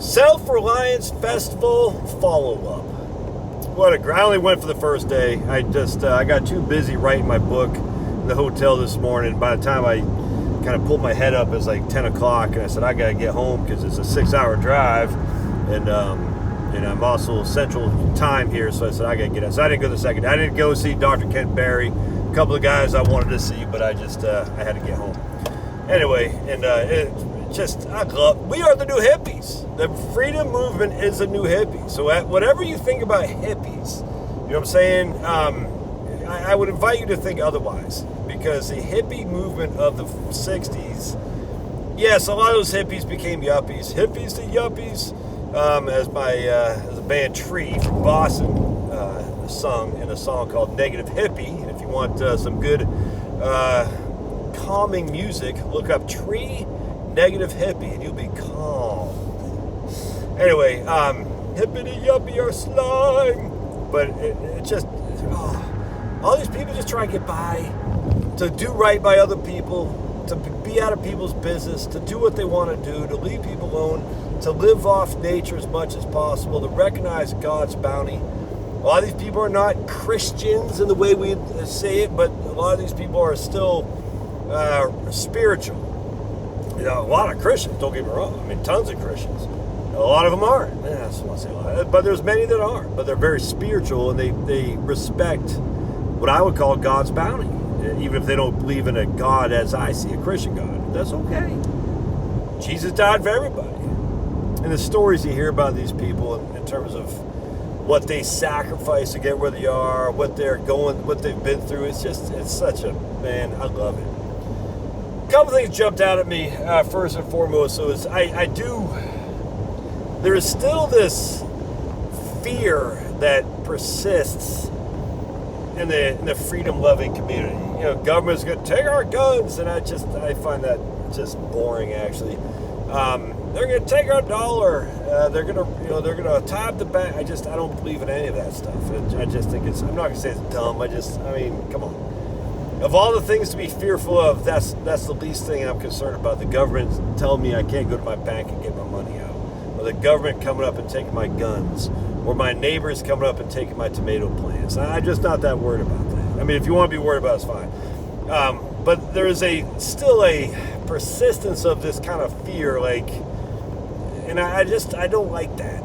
Self-Reliance Festival follow-up. I only went for the first day. I got too busy writing my book in the hotel this morning. By the time I kind of pulled my head up, it was like 10 o'clock, and I said, I got to get home because it's a 6-hour drive, and I'm also central time here, so I said, I got to get out. So I didn't go the second day. I didn't go see Dr. Kent Berry, a couple of guys I wanted to see, but I had to get home. Anyway, and we are the new hippies. The freedom movement is a new hippie. So whatever you think about hippies, you know what I'm saying? I would invite you to think otherwise, because the hippie movement of the 60s, yes, a lot of those hippies became yuppies. Hippies to yuppies, as the band Tree from Boston sung in a song called Negative Hippie. And if you want some good calming music, look up Tree Negative Hippie and you'll be calm. Anyway, hippity yuppie or slime. But it just, all these people just try and get by, to do right by other people, to be out of people's business, to do what they want to do, to leave people alone, to live off nature as much as possible, to recognize God's bounty. A lot of these people are not Christians in the way we say it, but a lot of these people are still spiritual. You know, a lot of Christians, don't get me wrong. I mean, tons of Christians. A lot of them aren't. I just want to say a lot. But there's many that aren't. But they're very spiritual, and they respect what I would call God's bounty. Even if they don't believe in a God as I see a Christian God. That's okay. Jesus died for everybody. And the stories you hear about these people in terms of what they sacrifice to get where they are, what they're going, what they've been through, it's such a, man, I love it. A couple things jumped out at me first and foremost. So there is still this fear that persists in the freedom-loving community. You know, government's going to take our guns, and I find that just boring. Actually, they're going to take our dollar. They're going to tap the bank. I don't believe in any of that stuff. I just think I'm not going to say it's dumb. I mean, come on. Of all the things to be fearful of, that's the least thing I'm concerned about. The government telling me I can't go to my bank and get my money out, or the government coming up and taking my guns, or my neighbors coming up and taking my tomato plants. I'm just not that worried about that. I mean, if you want to be worried about it, it's fine. But there is still a persistence of this kind of fear, and I don't like that.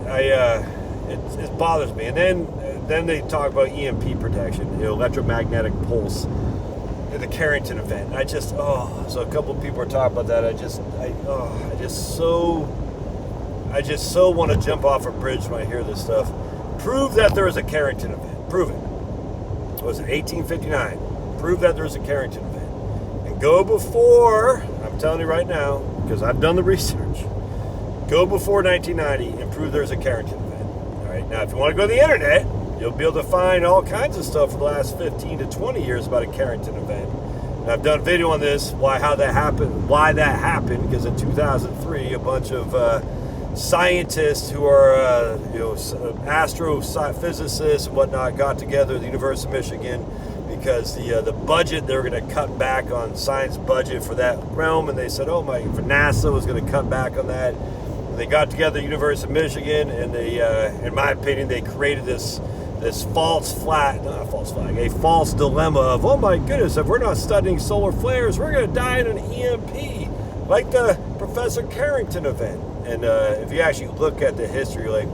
It bothers me. And then they talk about EMP protection, electromagnetic pulse. The Carrington event. So a couple of people are talking about that. I just so want to jump off a bridge when I hear this stuff. Prove that there was a Carrington event. Prove it. Was it 1859? Prove that there was a Carrington event. And go before, I'm telling you right now, because I've done the research, go before 1990 and prove there's a Carrington event. All right. Now, if you want to go to the internet, you'll be able to find all kinds of stuff for the last 15 to 20 years about a Carrington event. And I've done a video on this, why that happened, because in 2003, a bunch of scientists who are, astrophysicists and whatnot got together at the University of Michigan because the budget, they were going to cut back on science budget for that realm, and they said, for NASA was going to cut back on that. And they got together at the University of Michigan, and they, in my opinion, they created this false dilemma of, oh my goodness, if we're not studying solar flares, we're going to die in an EMP, like the Professor Carrington event. And if you actually look at the history,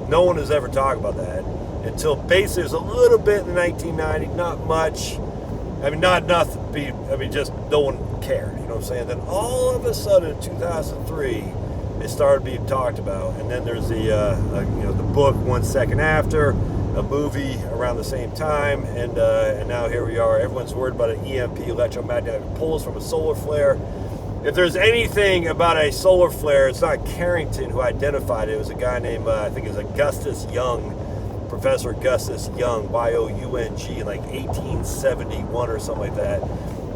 no one has ever talked about that until basically there's a little bit in the 1990s, not much. I mean, not nothing. Just no one cared. You know what I'm saying? Then all of a sudden in 2003, it started being talked about, and then there's the book 1 Second After, a movie around the same time, and now here we are. Everyone's worried about an EMP, electromagnetic pulse from a solar flare. If there's anything about a solar flare, it's not Carrington who identified it. It was a guy named, I think it was Augustus Young, Professor Augustus Young, Y-O-U-N-G, in 1871 or something like that.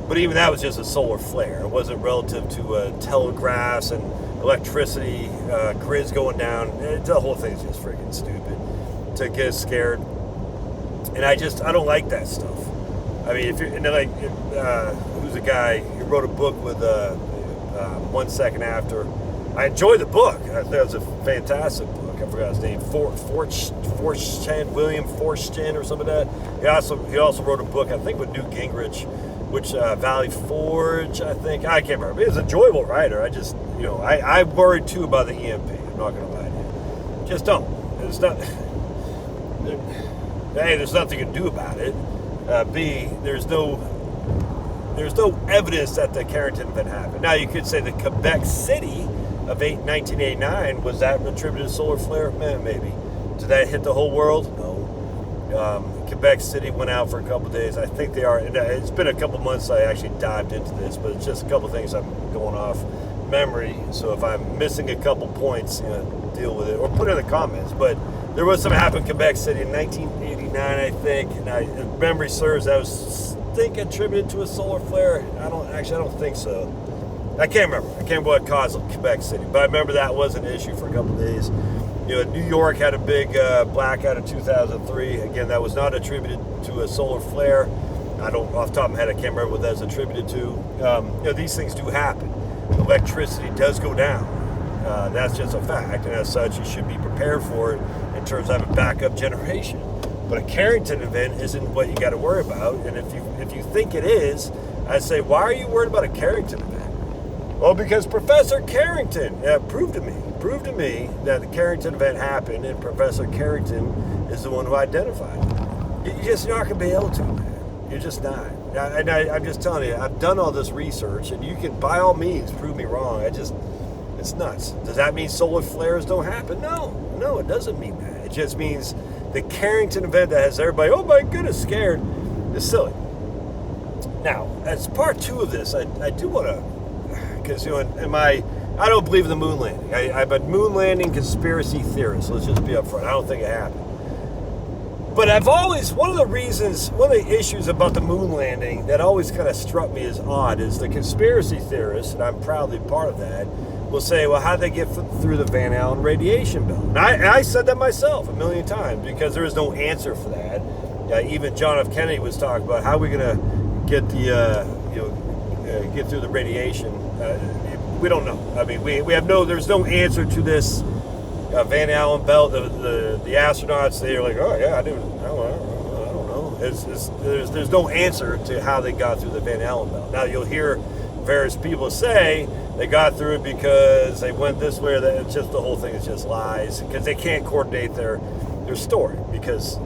But even that was just a solar flare. It wasn't relative to telegraphs and electricity, grids going down. The whole thing's just freaking stupid to get scared. And I don't like that stuff. I mean, if you're, who's a guy who wrote a book with 1 Second After, I enjoyed the book. I thought it was a fantastic book. I forgot his name, Forstchen, William Forstchen or something like that. He also wrote a book, I think, with Newt Gingrich, which Valley Forge, I think. I can't remember. He was an enjoyable writer. I just, I worried too about the EMP. I'm not going to lie to you. Just don't. It's not. A, there's nothing you can do about it. B, there's no evidence that the Carrington event happened. Now, you could say the Quebec City of 1989, was that attributed to solar flare? Maybe. Did that hit the whole world? No. Quebec City went out for a couple of days. I think they are. It's been a couple months I actually dived into this, but it's just a couple of things I'm going off memory. So if I'm missing a couple points, deal with it or put it in the comments. But there was something happened in Quebec City in 1989, I think. And if memory serves, that was attributed to a solar flare. I don't think so. I can't remember what caused Quebec City, but I remember that was an issue for a couple of days. New York had a big blackout in 2003. Again, that was not attributed to a solar flare. Off the top of my head, I can't remember what that's attributed to. These things do happen. Electricity does go down. That's just a fact, and as such, you should be prepared for it in terms of having backup generation. But a Carrington event isn't what you got to worry about. And if you think it is, I say, why are you worried about a Carrington event? Well, because Professor Carrington proved to me that the Carrington event happened, and Professor Carrington is the one who identified it. You're just not going to be able to, man. You're just not. And I'm just telling you, I've done all this research, and you can, by all means, prove me wrong. It's nuts. Does that mean solar flares don't happen? No, it doesn't mean that. It just means the Carrington event that has everybody, oh my goodness, scared, is silly. Now, as part two of this, I do want to, because I don't believe in the moon landing. I'm a moon landing conspiracy theorist. Let's just be upfront. I don't think it happened. But one of the issues about the moon landing that always kind of struck me as odd is the conspiracy theorists, and I'm proudly part of that, will say, well, how'd they get through the Van Allen radiation belt? And I said that myself a million times because there is no answer for that. Even John F. Kennedy was talking about how we're going to get get through the radiation. We don't know. I mean, there's no answer to this Van Allen belt. The astronauts, they're like, oh yeah, I don't know. There's no answer to how they got through the Van Allen belt. Now you'll hear various people say they got through it because they went this way or that. It's just the whole thing is just lies because they can't coordinate their story because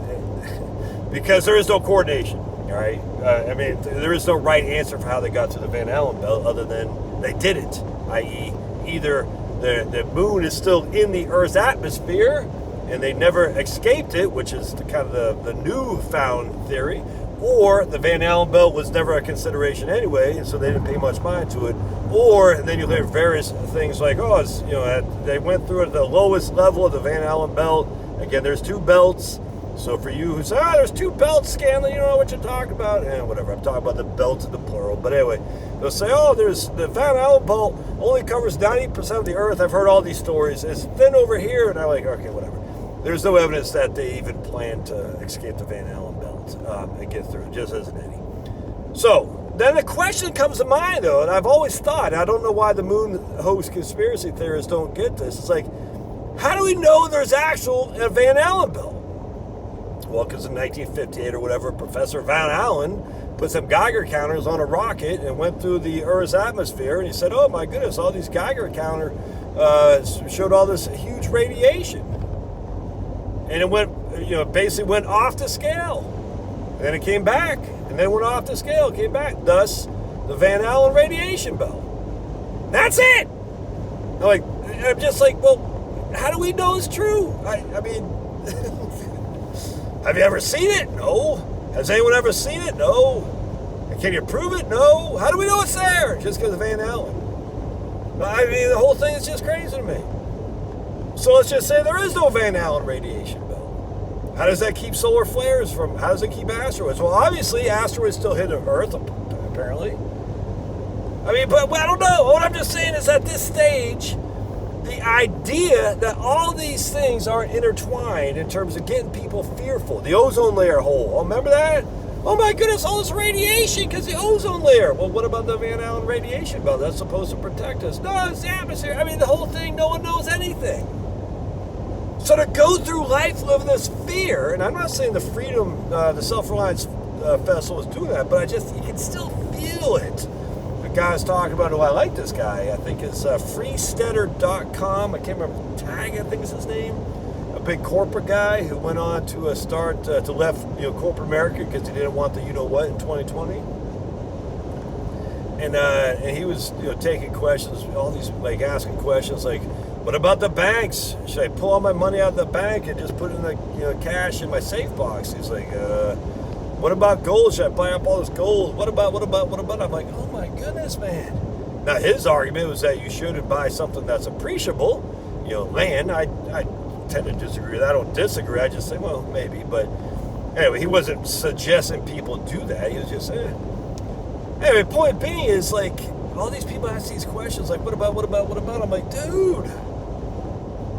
there is no coordination. All right. There is no right answer for how they got through the Van Allen belt other than they did it, i.e. either the moon is still in the Earth's atmosphere and they never escaped it, which is the newfound theory, or the Van Allen belt was never a consideration anyway, and so they didn't pay much mind to it. Or then you hear various things like, they went through at the lowest level of the Van Allen belt. Again, there's two belts. So for you who say, there's two belts, Scanlon, you don't know what you're talking about. Whatever, I'm talking about the belts in the plural. But anyway, they'll say, there's the Van Allen belt only covers 90% of the Earth. I've heard all these stories. It's thin over here. And I'm like, okay, whatever. There's no evidence that they even planned to escape the Van Allen belt and get through it, just as an eddy. So then the question comes to mind, though, and I've always thought, I don't know why the moon hoax conspiracy theorists don't get this. It's like, how do we know there's actual Van Allen belt? Well, because in 1958 or whatever, Professor Van Allen put some Geiger counters on a rocket and went through the Earth's atmosphere, and he said, oh my goodness, all these Geiger counters showed all this huge radiation. And it basically went off the scale. And then it came back, and then went off the scale, came back. Thus, the Van Allen radiation belt. That's it! I'm just like, well, how do we know it's true? I mean... Have you ever seen it? No. Has anyone ever seen it? No. Can you prove it? No. How do we know it's there? Just because of Van Allen. The whole thing is just crazy to me. So let's just say there is no Van Allen radiation belt. How does that keep solar flares from, how does it keep asteroids? Well, obviously, asteroids still hit Earth, apparently. But I don't know. What I'm just saying is at this stage, the idea that all these things are intertwined in terms of getting people fearful. The ozone layer hole. Oh, remember that? Oh my goodness, all this radiation because the ozone layer. Well, what about the Van Allen radiation belt? That's supposed to protect us. No, it's the atmosphere. I mean, the whole thing, no one knows anything. So to go through life living this fear, and I'm not saying the Self-Reliance Festival is doing that, but you can still feel it. The guy was talking about, I like this guy. I think it's freesteader.com. I can't remember, Tag, I think is his name. A big corporate guy who went on to start to left corporate America because he didn't want the you-know-what in 2020. And he was taking questions, all these asking questions like, what about the banks? Should I pull all my money out of the bank and just put it in the cash in my safe box? He's like, what about gold? Should I buy up all this gold? What about? I'm like, oh my goodness, man. Now his argument was that you shouldn't buy something that's appreciable, land. I tend to disagree with that. I don't disagree. I just say, well, maybe. But anyway, he wasn't suggesting people do that. He was just saying. Anyway, point being is all these people ask these questions like, what about? I'm like, dude.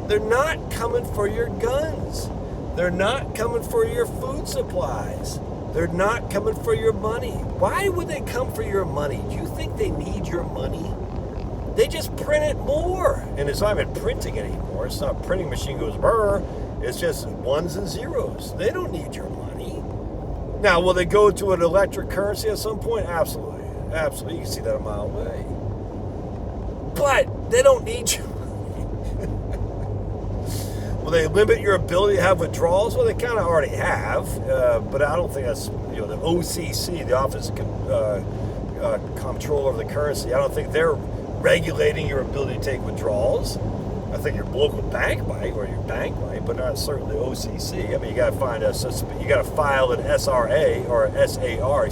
They're not coming for your guns. They're not coming for your food supplies. They're not coming for your money. Why would they come for your money? Do you think they need your money? They just print it more. And it's not even printing anymore. It's not printing machine goes brr. It's just ones and zeros. They don't need your money. Now, will they go to an electric currency at some point? Absolutely. Absolutely. You can see that a mile away. But they don't need you. Will they limit your ability to have withdrawals? Well, they kind of already have, but I don't think that's, the OCC, the Office of Control over the Currency, I don't think they're regulating your ability to take withdrawals. I think your local bank might, or your bank might, but not certainly OCC. I mean, you got to file an SRA, or SAR,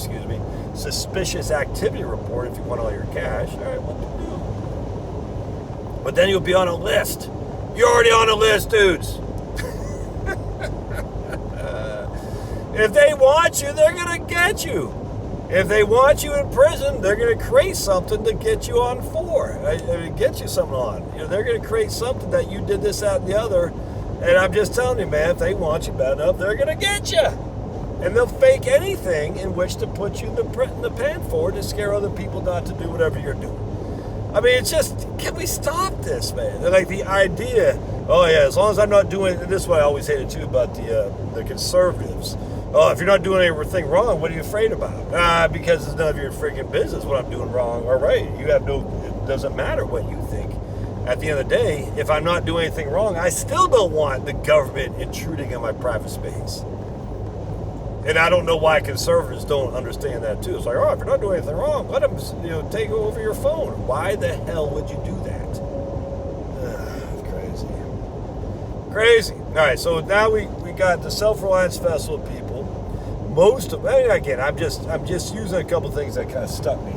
suspicious activity report if you want all your cash. All right, what to do? But then you'll be on a list. You're already on a list, dudes. If they want you, they're going to get you. If they want you in prison, they're going to create something to get you on get you something on. They're going to create something that you did this, that, and the other. And I'm just telling you, man, if they want you bad enough, they're going to get you. And they'll fake anything in which to put you in the pen for to scare other people not to do whatever you're doing. I mean, it's just, can we stop this, man? And the idea, oh yeah, as long as I'm not doing, and this is what I always hated too about the conservatives. Oh, if you're not doing anything wrong, what are you afraid about? Because it's none of your freaking business what I'm doing wrong or right. It doesn't matter what you think. At the end of the day, if I'm not doing anything wrong, I still don't want the government intruding in my private space. And I don't know why conservatives don't understand that too. It's like, oh, if you're not doing anything wrong, let them, take over your phone. Why the hell would you do that? Crazy. All right, so now we got the Self-Reliance Festival people. I'm just using a couple things that kind of stuck me.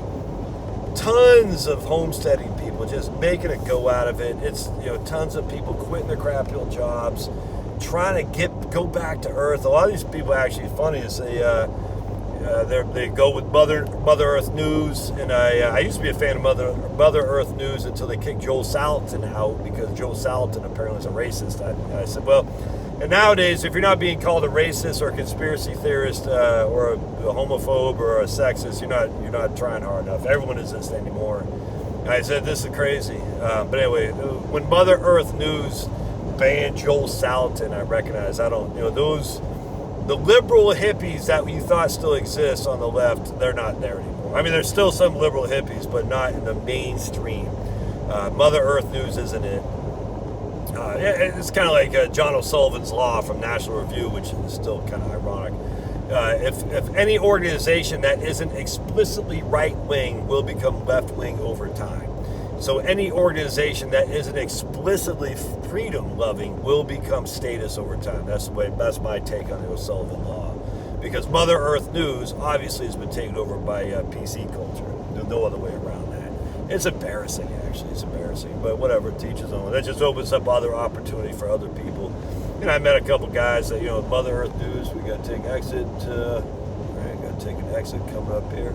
Tons of homesteading people just making a go out of it. It's tons of people quitting their crappy old jobs, trying to go back to Earth. A lot of these people actually funny is they go with Mother Earth News, and I used to be a fan of Mother Earth News until they kicked Joel Salatin out because Joel Salatin apparently is a racist. I said, well, and nowadays if you're not being called a racist or a conspiracy theorist or a homophobe or a sexist, you're not trying hard enough. Everyone is this anymore. And I said this is crazy, but anyway, when Mother Earth News banned Joel Salatin, I recognize the liberal hippies that you thought still exist on the left, they're not there anymore. I mean, there's still some liberal hippies, but not in the mainstream. Mother Earth News isn't it. It's kind of like John O'Sullivan's Law from National Review, which is still kind of ironic. If any organization that isn't explicitly right-wing will become left-wing over time. So any organization that isn't explicitly freedom-loving will become status over time. That's my take on the O'Sullivan Law. Because Mother Earth News obviously has been taken over by PC culture. There's no other way around that. It's embarrassing, actually. It's embarrassing. But whatever, teach his own. That just opens up other opportunity for other people. I met a couple guys that, Mother Earth News, we got to take exit. Got to take an exit coming up here.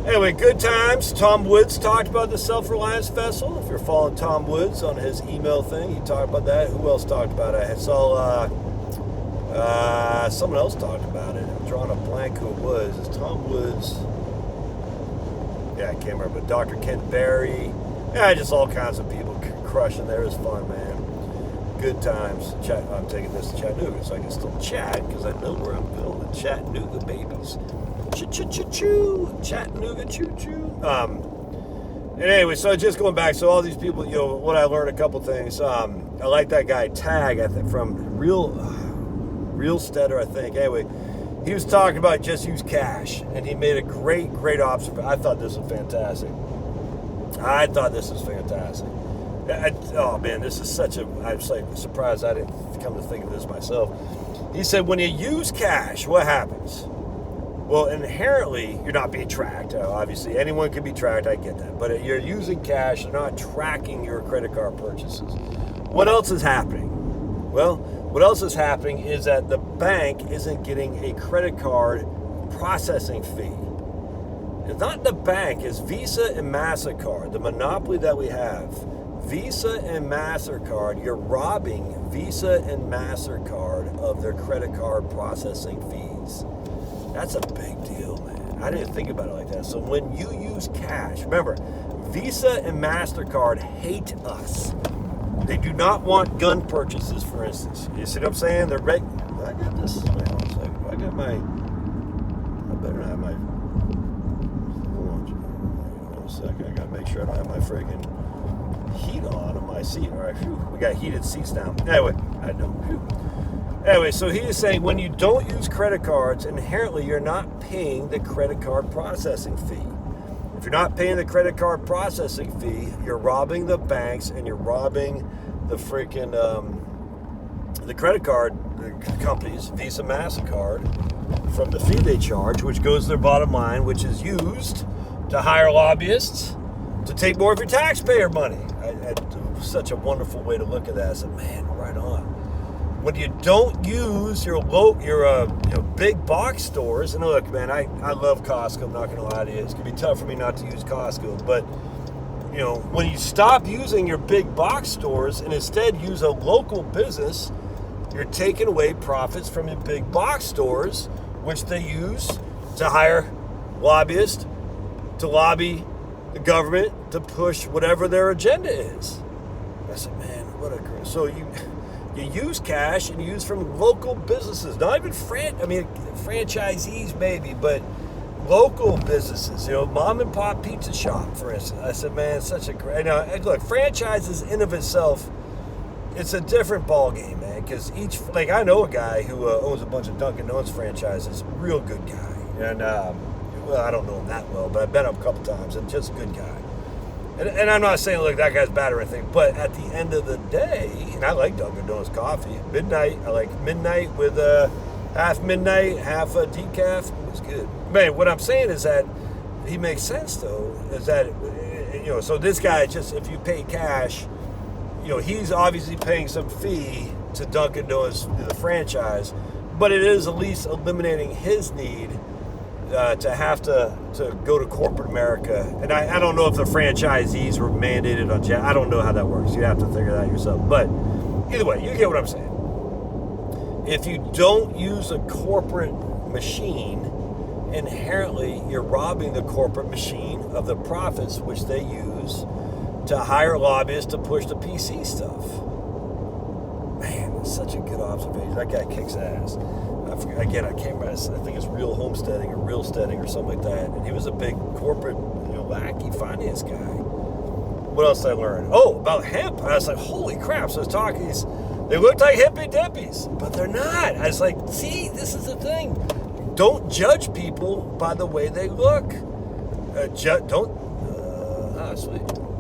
Anyway, good times. Tom Woods talked about the Self-Reliance Festival. If you're following Tom Woods on his email thing, he talked about that. Who else talked about it? I saw Someone else talked about it. I'm drawing a blank who it was. It's Tom Woods. Yeah, I can't remember. But Dr. Kent Berry. Yeah, just all kinds of people crushing there. It was fun, man. Good times. I'm taking this to Chattanooga, so I can still chat because I know where I'm going. Chattanooga, babies. Choo-choo-choo-choo. Chattanooga, choo-choo. And anyway, so just going back, so all these people, what I learned a couple things. I like that guy Tag, I think, from Real Steader, I think. Anyway, he was talking about just use cash, and he made a great observation. I thought this was fantastic. Oh man, this is such a. I'm like surprised I didn't come to think of this myself. He said when you use cash, what happens? Well, inherently, you're not being tracked. Obviously, anyone can be tracked. I get that, but you're using cash. You're not tracking your credit card purchases. What else is happening? Well, what else is happening is that the bank isn't getting a credit card processing fee. It's not the bank, it's Visa and MasterCard, the monopoly that we have. Visa and MasterCard, you're robbing Visa and MasterCard of their credit card processing fees. That's a big deal, man. I didn't think about it like that. So when you use cash, remember, Visa and MasterCard hate us. They do not want gun purchases, for instance. You see what I'm saying? They're I got this. Wait, hold on a second. I better not have my. Hold on a second. I gotta make sure I don't have my friggin' heat on my seat. All right, we got heated seats now. Anyway, I know. Anyway, so he is saying when you don't use credit cards, inherently you're not paying the credit card processing fee. If you're not paying the credit card processing fee, you're robbing the banks and you're robbing the freaking the credit card companies, Visa, MasterCard, from the fee they charge, which goes to their bottom line, which is used to hire lobbyists to take more of your taxpayer money. Such a wonderful way to look at that. I said, man, right on. When you don't use your big box stores, and look, man, I love Costco. I'm not going to lie to you. It's going to be tough for me not to use Costco. But, when you stop using your big box stores and instead use a local business, you're taking away profits from your big box stores, which they use to hire lobbyists to lobby the government to push whatever their agenda is. I said, man, what a great... So you use cash and you use from local businesses, not even franchisees maybe, but local businesses, mom and pop pizza shop, for instance. I said, man, it's such a great... Look, franchises in of itself, it's a different ball game, man, because I know a guy who owns a bunch of Dunkin' Donuts franchises, real good guy, and I don't know him that well, but I've met him a couple times, and just a good guy. And I'm not saying, look, that guy's bad or anything, but at the end of the day, and I like Dunkin' Donuts coffee. Midnight, I like midnight with half midnight, half a decaf. It was good. Man, what I'm saying is that he makes sense, though, is that, so this guy, just if you pay cash, he's obviously paying some fee to Dunkin' Donuts, the franchise, but it is at least eliminating his need to have to go to corporate America. And I don't know if the franchisees were mandated on I don't know how that works. You have to figure that out yourself. But either way, you get what I'm saying. If you don't use a corporate machine, inherently you're robbing the corporate machine of the profits which they use to hire lobbyists to push the PC stuff. Man, it's such a good observation. That guy kicks ass. I can't remember. I think it's Real Homesteading or something like that. And he was a big corporate, wacky finance guy. What else did I learn? Oh, about hemp. I was like, holy crap. So I was talking, they look like hippie dippies, but they're not. I was like, see, this is the thing. Don't judge people by the way they look.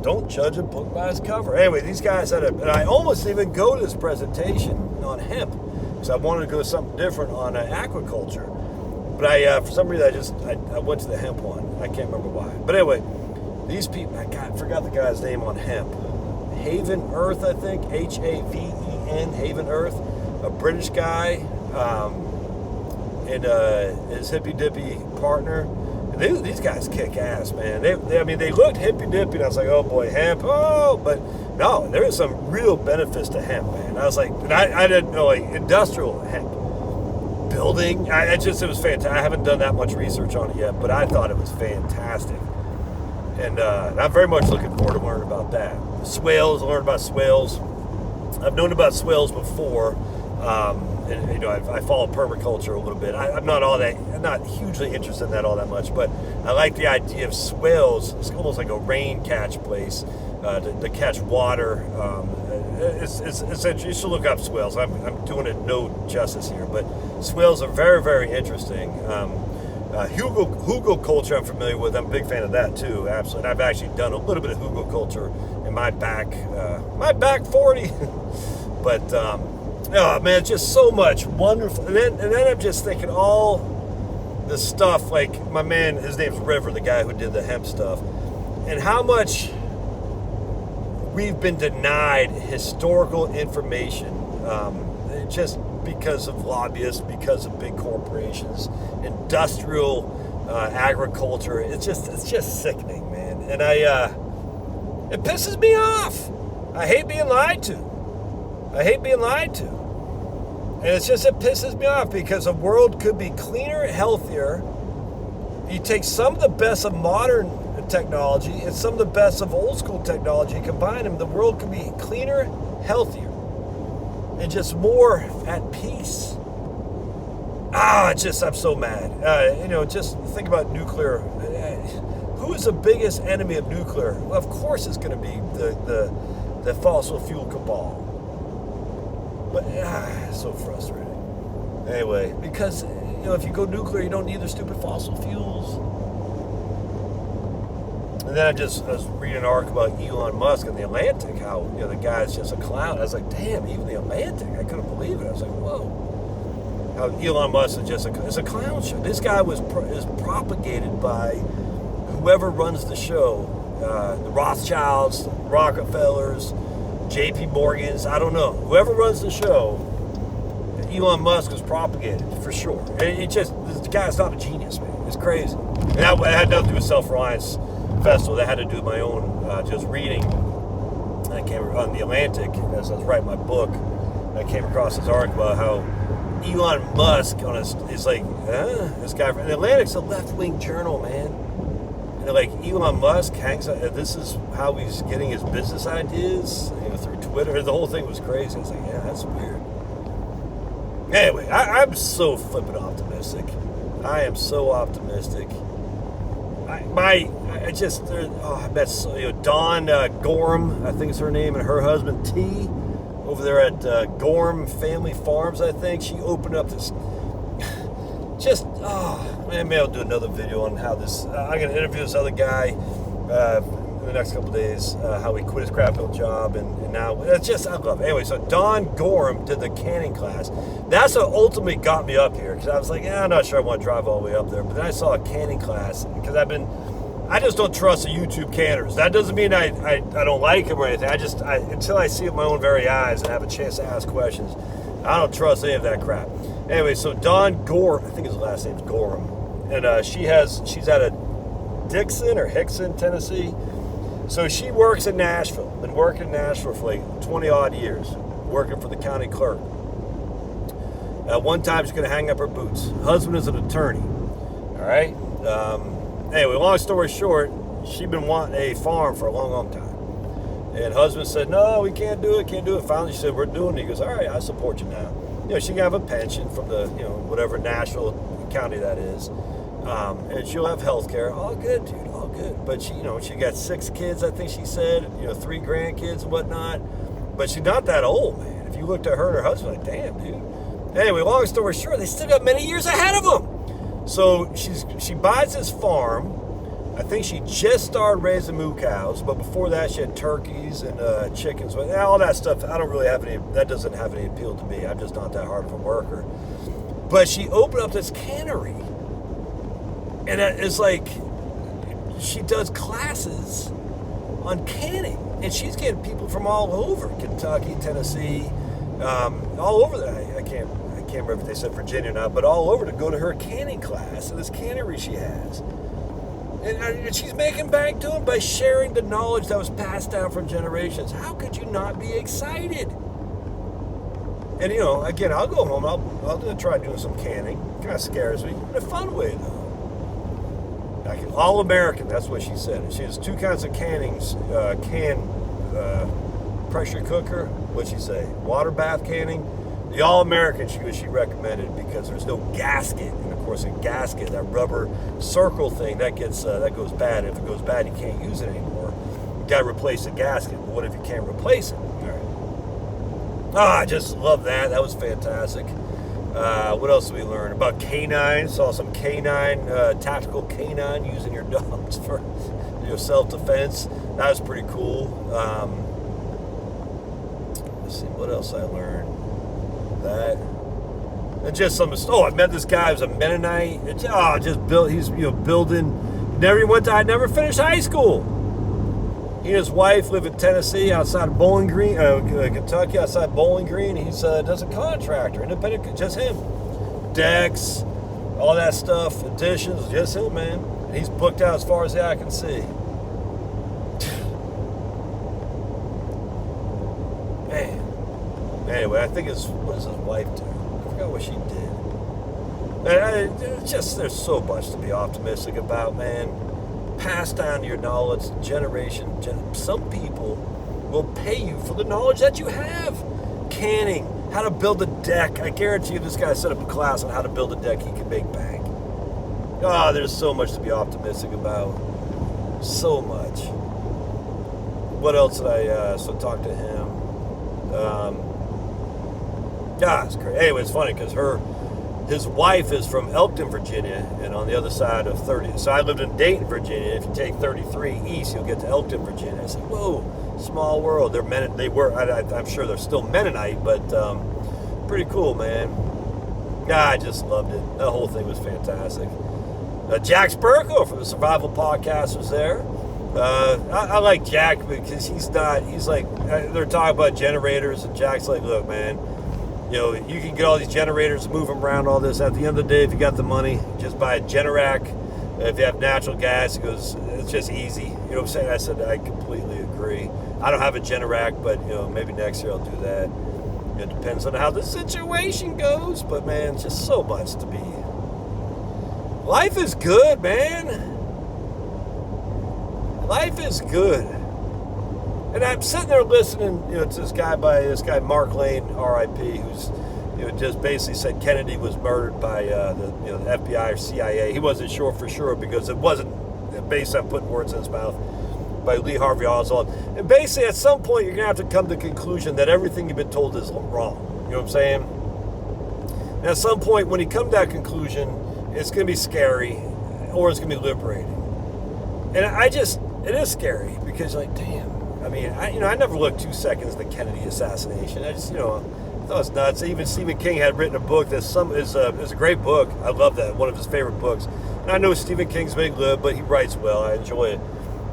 Don't judge a book by its cover. Anyway, these guys and I almost didn't even go to this presentation on hemp, because I wanted to go to something different on aquaculture. But for some reason, I went to the hemp one. I can't remember why. But anyway, these people, I forgot the guy's name on hemp. Haven Earth, I think, Haven, Haven Earth, a British guy, and his hippy dippy partner. And these guys kick ass, man. They looked hippy dippy, and I was like, oh boy, hemp, but no, there is some real benefits to hemp, man. I was like, and I didn't know, like, industrial hemp. building. It was fantastic. I haven't done that much research on it yet, but I thought it was fantastic. And I'm very much looking forward to learning about that. Swales, learn about swales. I've known about swales before. And I follow permaculture a little bit. I'm not hugely interested in that all that much, but I like the idea of swales. It's almost like a rain catch place to catch water. It's essentially, you should look up swales. I'm doing it no justice here, but swales are very, very interesting. Hugelkultur I'm familiar with. I'm a big fan of that too, absolutely. And I've actually done a little bit of hugelkultur in my back 40. But oh man, it's just so much wonderful. And then I'm just thinking all the stuff, like my man, his name's River, the guy who did the hemp stuff, and how much we've been denied historical information just because of lobbyists, because of big corporations, industrial agriculture. It's just sickening, man. And it pisses me off. I hate being lied to. And it pisses me off because the world could be cleaner, healthier. You take some of the best of modern technology and some of the best of old school technology, combine them, the world could be cleaner, healthier, and just more at peace. I'm so mad. Just think about nuclear. Who is the biggest enemy of nuclear? Well, of course it's going to be the fossil fuel cabal. But so frustrating. Anyway, because if you go nuclear, you don't need the stupid fossil fuels. And then I was reading an article about Elon Musk and the Atlantic, how the guy's just a clown. I was like, damn, even the Atlantic, I couldn't believe it. I was like, whoa. How Elon Musk is just a clown show. This guy is propagated by whoever runs the show, the Rothschilds, the Rockefellers, J.P. Morgan's, I don't know. Whoever runs the show, Elon Musk is propagated, for sure. And this guy's not a genius, man. It's crazy. And that had nothing to do with Self-Reliance Festival. That had to do with my own just reading. I came on the Atlantic, as I was writing my book, I came across this article about how Elon Musk is like, this guy from the Atlantic's a left-wing journal, man. And like Elon Musk hangs out, this is how he's getting his business ideas, through Twitter. The whole thing was crazy. I was like, yeah, that's weird. Anyway, I'm so flippin' optimistic. I am so optimistic. I met Dawn Gorham, I think is her name, and her husband T, over there at Gorham Family Farms, I think. She opened up this. Maybe I'll do another video on how this. I'm going to interview this other guy in the next couple of days, how he quit his crap metal job, and now it's I love it. Anyway, so Dawn Gorham did the canning class. That's what ultimately got me up here, because I was like, I'm not sure I want to drive all the way up there. But then I saw a canning class, because I just don't trust the YouTube canners. That doesn't mean I don't like them or anything. Until I see it with my own very eyes and have a chance to ask questions, I don't trust any of that crap. Anyway, so Dawn Gorham, I think his last name's Gorham, and she's out of Dixon or Hickson, Tennessee. So she works in Nashville. Been working in Nashville for like 20 odd years, working for the county clerk. At one time, she's going to hang up her boots. Husband is an attorney. All right. Anyway, long story short, she'd been wanting a farm for a long, long time. And husband said, no, we can't do it. Finally, she said, we're doing it. He goes, all right, I support you now. She can have a pension from the, whatever Nashville county that is. And she'll have health care. All good, dude, all good. But she got 6 kids, I think she said, 3 grandkids and whatnot. But she's not that old, man. If you looked at her and her husband, like, damn, dude. Anyway, long story short, they still got many years ahead of them. So she buys this farm. I think she just started raising moo cows, but before that she had turkeys and chickens. All that stuff, I don't really have any, that doesn't have any appeal to me. I'm just not that hard of a worker. But she opened up this cannery. And it's like, she does classes on canning. And she's getting people from all over, Kentucky, Tennessee, all over there. I can't remember if they said Virginia or not, but all over to go to her canning class in this cannery she has. And she's making bank to him by sharing the knowledge that was passed down from generations. How could you not be excited? And, again, I'll go home. I'll try doing some canning. Kind of scares me in a fun way, though. All American, that's what she said. She has two kinds of cannings. Pressure cooker, what'd she say? Water bath canning. The All American, she recommended because there's no gasket. And, of course, a gasket, that rubber circle thing, that goes bad. If it goes bad, you can't use it anymore. You got to replace the gasket. But what if you can't replace it? All right. I just love that. That was fantastic. What else did we learn? About canine. Saw some canine, tactical canine using your dogs for self-defense. That was pretty cool. Let's see, what else I learned? That. And just some, I met this guy who's a Mennonite. He's building, never finished high school. He and his wife live in Tennessee, outside of Bowling Green, Kentucky, outside Bowling Green. He's does a contractor, independent, just him. Decks, all that stuff, additions, just him, man. And he's booked out as far as the eye can see. Man. Anyway, I think what does his wife do? I forgot what she did. And there's so much to be optimistic about, man. Pass down your knowledge, generation. Some people will pay you for the knowledge that you have. Canning, how to build a deck. I guarantee you this guy set up a class on how to build a deck, he can make bank. There's so much to be optimistic about. So much. What else did I talk to him? It's great. Anyway, it's funny because his wife is from Elkton, Virginia, and on the other side of 30. So I lived in Dayton, Virginia. If you take 33 east, you'll get to Elkton, Virginia. I said, whoa, small world. I'm sure they're still Mennonite, but pretty cool, man. I just loved it. The whole thing was fantastic. Jack Spurko from the Survival Podcast was there. I like Jack because they're talking about generators, and Jack's like, look, man, you can get all these generators, move them around, all this. At the end of the day, if you got the money, just buy a Generac. If you have natural gas, it's just easy. You know what I'm saying? I said, I completely agree. I don't have a Generac, but, maybe next year I'll do that. It depends on how the situation goes. But, man, just so much to be. Life is good, man. Life is good. And I'm sitting there listening, to this guy Mark Lane, R.I.P., who's, just basically said Kennedy was murdered by the FBI or CIA. He wasn't sure for sure because it wasn't based on putting words in his mouth by Lee Harvey Oswald. And basically, at some point, you're going to have to come to the conclusion that everything you've been told is wrong. You know what I'm saying? And at some point, when you come to that conclusion, it's going to be scary or it's going to be liberating. And it is scary because, damn. I mean, I never looked 2 seconds at the Kennedy assassination. I just, I thought it was nuts. Even Stephen King had written a book that's a great book. I love that. One of his favorite books. And I know Stephen King's big lib, but he writes well. I enjoy it.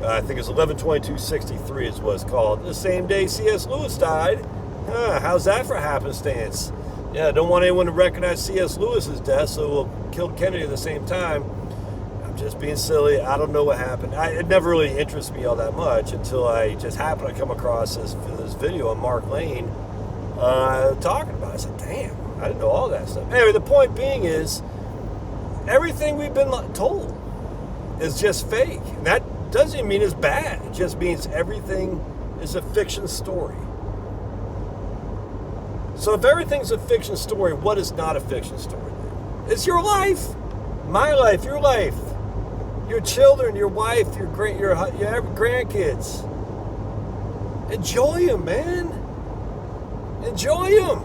I think it's 11/22/63 is what it's called. The same day C.S. Lewis died. How's that for happenstance? Yeah, I don't want anyone to recognize C.S. Lewis's death, so we'll kill Kennedy at the same time. Just being silly. I don't know what happened. It never really interested me all that much until I just happened to come across this video on Mark Lane talking about it. I said, damn, I didn't know all that stuff. Anyway, the point being is everything we've been told is just fake. And that doesn't mean it's bad. It just means everything is a fiction story. So if everything's a fiction story, what is not a fiction story then? It's your life. My life, your life. Your children, your wife, your grandkids. Enjoy them, man. Enjoy them.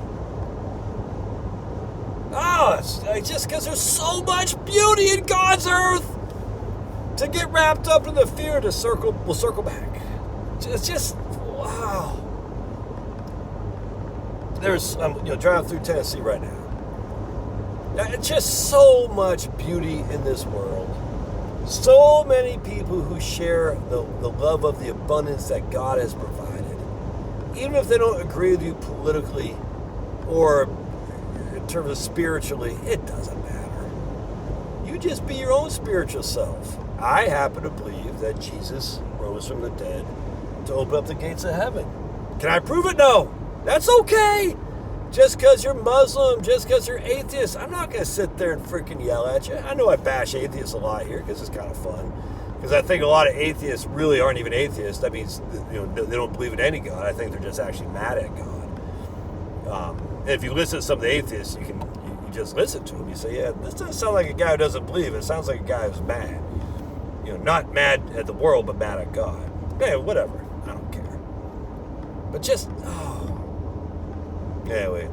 It's just because there's so much beauty in God's earth. To get wrapped up in the fear, we'll circle back. It's just, wow. I'm driving through Tennessee right now. It's just so much beauty in this world. So many people who share the love of the abundance that God has provided. Even if they don't agree with you politically or in terms of spiritually, it doesn't matter. You just be your own spiritual self. I happen to believe that Jesus rose from the dead to open up the gates of heaven. Can I prove it? No. That's okay. just because you're Muslim, just because you're atheist, I'm not going to sit there and freaking yell at you. I know I bash atheists a lot here because it's kind of fun. Because I think a lot of atheists really aren't even atheists. That means they don't believe in any God. I think they're just actually mad at God. And if you listen to some of the atheists, you just listen to them. You say, yeah, this doesn't sound like a guy who doesn't believe. It sounds like a guy who's mad. Not mad at the world, but mad at God. Yeah, whatever. I don't care. But just, anyway.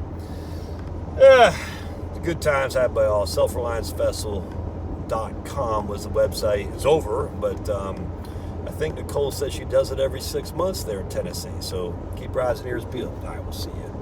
The good times had by all. SelfRelianceFestival.com was the website. It's over, but I think Nicole says she does it every 6 months there in Tennessee. So keep your eyes and ears peeled. All right, we'll see you.